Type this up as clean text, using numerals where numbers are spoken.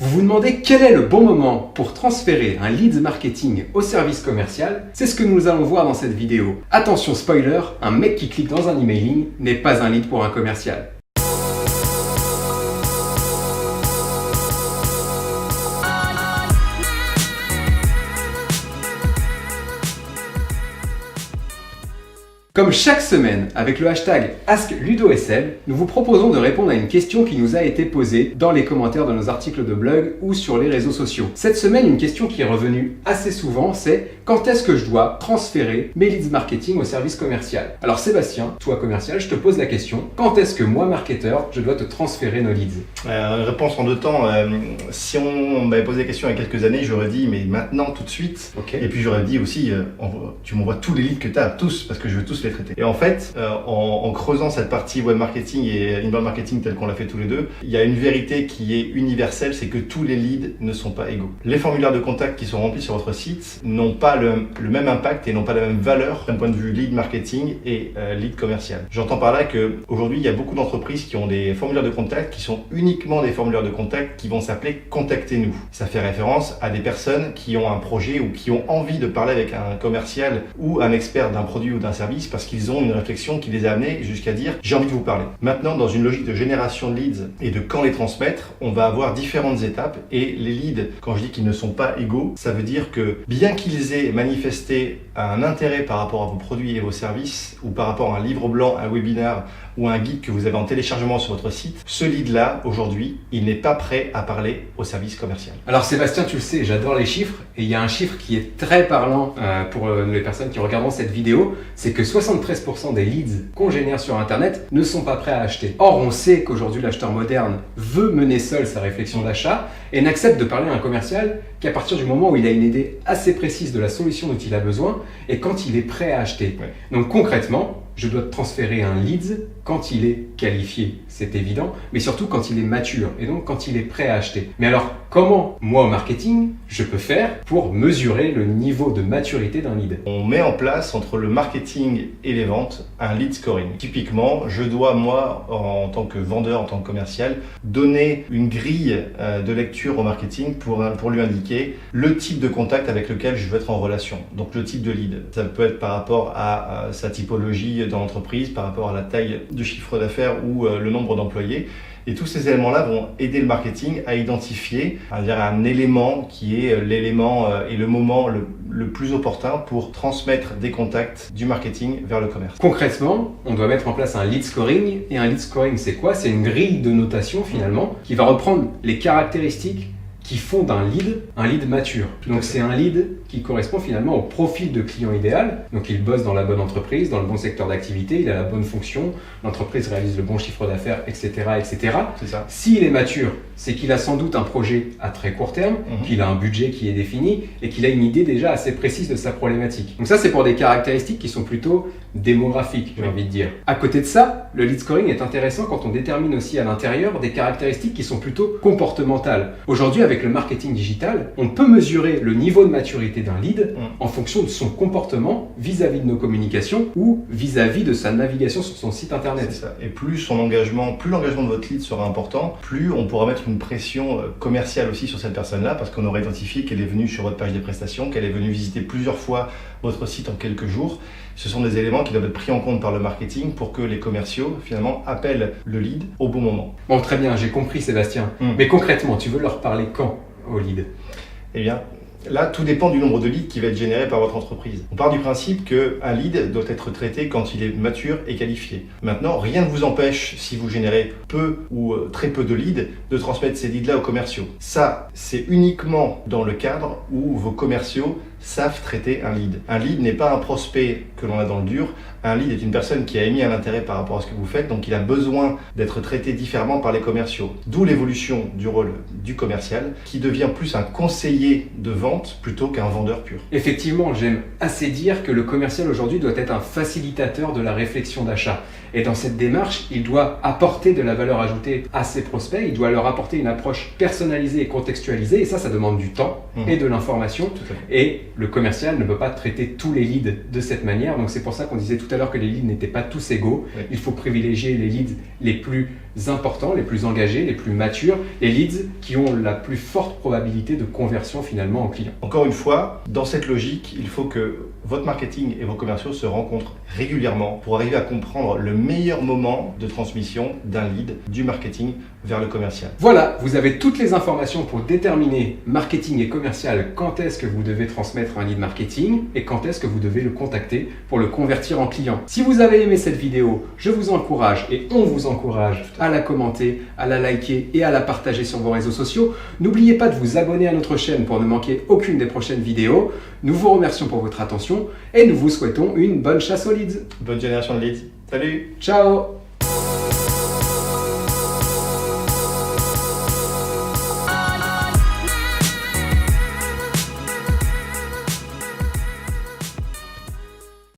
Vous vous demandez quel est le bon moment pour transférer un lead marketing au service commercial? C'est ce que nous allons voir dans cette vidéo. Attention spoiler, un mec qui clique dans un emailing n'est pas un lead pour un commercial. Comme chaque semaine, avec le hashtag AskLudoSM, nous vous proposons de répondre à une question qui nous a été posée dans les commentaires de nos articles de blog ou sur les réseaux sociaux. Cette semaine, une question qui est revenue assez souvent, c'est quand est-ce que je dois transférer mes leads marketing au service commercial? Alors Sébastien, toi commercial, je te pose la question, quand est-ce que moi marketeur, je dois te transférer nos leads? Réponse en deux temps. Si on m'avait posé la question il y a quelques années, j'aurais dit mais maintenant, tout de suite. Okay. Et puis j'aurais dit aussi, tu m'envoies tous les leads que tu as, tous, parce que je veux tous les traiter. Et en fait, en creusant cette partie web marketing et inbound marketing telle qu'on l'a fait tous les deux, il y a une vérité qui est universelle, c'est que tous les leads ne sont pas égaux. Les formulaires de contact qui sont remplis sur votre site n'ont pas le même impact et n'ont pas la même valeur d'un point de vue lead marketing et lead commercial. J'entends par là qu'aujourd'hui, il y a beaucoup d'entreprises qui ont des formulaires de contact qui sont uniquement des formulaires de contact qui vont s'appeler « Contactez-nous ». Ça fait référence à des personnes qui ont un projet ou qui ont envie de parler avec un commercial ou un expert d'un produit ou d'un service parce qu'ils ont une réflexion qui les a amenés jusqu'à dire « j'ai envie de vous parler ». Maintenant, dans une logique de génération de leads et de quand les transmettre, on va avoir différentes étapes et les leads, quand je dis qu'ils ne sont pas égaux, ça veut dire que bien qu'ils aient manifesté un intérêt par rapport à vos produits et vos services ou par rapport à un livre blanc, un webinaire ou un guide que vous avez en téléchargement sur votre site, ce lead-là, aujourd'hui, il n'est pas prêt à parler au service commercial. Alors Sébastien, tu le sais, j'adore les chiffres et il y a un chiffre qui est très parlant pour les personnes qui regarderont cette vidéo, c'est que 73% des leads qu'on génère sur Internet ne sont pas prêts à acheter. Or, on sait qu'aujourd'hui, l'acheteur moderne veut mener seul sa réflexion d'achat et n'accepte de parler à un commercial qu'à partir du moment où il a une idée assez précise de la solution dont il a besoin et quand il est prêt à acheter. Ouais. Donc concrètement, je dois transférer un lead quand il est qualifié, c'est évident, mais surtout quand il est mature et donc quand il est prêt à acheter. Mais alors, comment, moi au marketing, je peux faire pour mesurer le niveau de maturité d'un lead? On met en place entre le marketing et les ventes un lead scoring. Typiquement, je dois, moi, en tant que vendeur, en tant que commercial, donner une grille de lecture au marketing pour lui indiquer le type de contact avec lequel je veux être en relation. Donc le type de lead. Ça peut être par rapport à sa typologie dans l'entreprise, par rapport à la taille de chiffre d'affaires ou le nombre d'employés. Et tous ces éléments-là vont aider le marketing à identifier un élément qui est l'élément et le moment le plus opportun pour transmettre des contacts du marketing vers le commerce. Concrètement, on doit mettre en place un lead scoring. Et un lead scoring, c'est quoi? C'est une grille de notation finalement qui va reprendre les caractéristiques qui font d'un lead un lead mature. Donc c'est un lead qui correspond finalement au profil de client idéal. Donc il bosse dans la bonne entreprise, dans le bon secteur d'activité, il a la bonne fonction, l'entreprise réalise le bon chiffre d'affaires, etc. etc. C'est ça. S'il est mature, c'est qu'il a sans doute un projet à très court terme, qu'il a un budget qui est défini et qu'il a une idée déjà assez précise de sa problématique. Donc ça c'est pour des caractéristiques qui sont plutôt démographiques, j'ai envie de dire. À côté de ça, le lead scoring est intéressant quand on détermine aussi à l'intérieur des caractéristiques qui sont plutôt comportementales. Aujourd'hui, avec le marketing digital, on peut mesurer le niveau de maturité d'un lead en fonction de son comportement vis-à-vis de nos communications ou vis-à-vis de sa navigation sur son site internet. C'est ça. Et plus l'engagement de votre lead sera important, plus on pourra mettre une pression commerciale aussi sur cette personne-là parce qu'on aura identifié qu'elle est venue sur votre page des prestations, qu'elle est venue visiter plusieurs fois votre site en quelques jours. Ce sont des éléments qui doivent être pris en compte par le marketing pour que les commerciaux, finalement, appellent le lead au bon moment. Bon, très bien, j'ai compris Sébastien. Mais concrètement, tu veux leur parler quand au lead? Eh bien, là, tout dépend du nombre de leads qui va être généré par votre entreprise. On part du principe qu'un lead doit être traité quand il est mature et qualifié. Maintenant, rien ne vous empêche, si vous générez peu ou très peu de leads, de transmettre ces leads-là aux commerciaux. Ça, c'est uniquement dans le cadre où vos commerciaux savent traiter un lead. Un lead n'est pas un prospect que l'on a dans le dur. Un lead est une personne qui a émis un intérêt par rapport à ce que vous faites, donc il a besoin d'être traité différemment par les commerciaux. D'où l'évolution du rôle du commercial, qui devient plus un conseiller de vente plutôt qu'un vendeur pur. Effectivement, j'aime assez dire que le commercial aujourd'hui doit être un facilitateur de la réflexion d'achat. Et dans cette démarche, il doit apporter de la valeur ajoutée à ses prospects, il doit leur apporter une approche personnalisée et contextualisée, et ça demande du temps et de l'information. Et le commercial ne peut pas traiter tous les leads de cette manière, donc c'est pour ça qu'on disait tout à l'heure que les leads n'étaient pas tous égaux. Il faut privilégier les leads les plus importants, les plus engagés, les plus matures, les leads qui ont la plus forte probabilité de conversion finalement en client. Encore une fois, dans cette logique, il faut que votre marketing et vos commerciaux se rencontrent régulièrement pour arriver à comprendre le meilleur moment de transmission d'un lead du marketing vers le commercial. Voilà, vous avez toutes les informations pour déterminer marketing et commercial quand est-ce que vous devez transmettre un lead marketing et quand est-ce que vous devez le contacter pour le convertir en client. Si vous avez aimé cette vidéo, je vous encourage et on vous encourage à la commenter, à la liker et à la partager sur vos réseaux sociaux. N'oubliez pas de vous abonner à notre chaîne pour ne manquer aucune des prochaines vidéos. Nous vous remercions pour votre attention et nous vous souhaitons une bonne chasse aux leads. Bonne génération de leads. Salut! Ciao!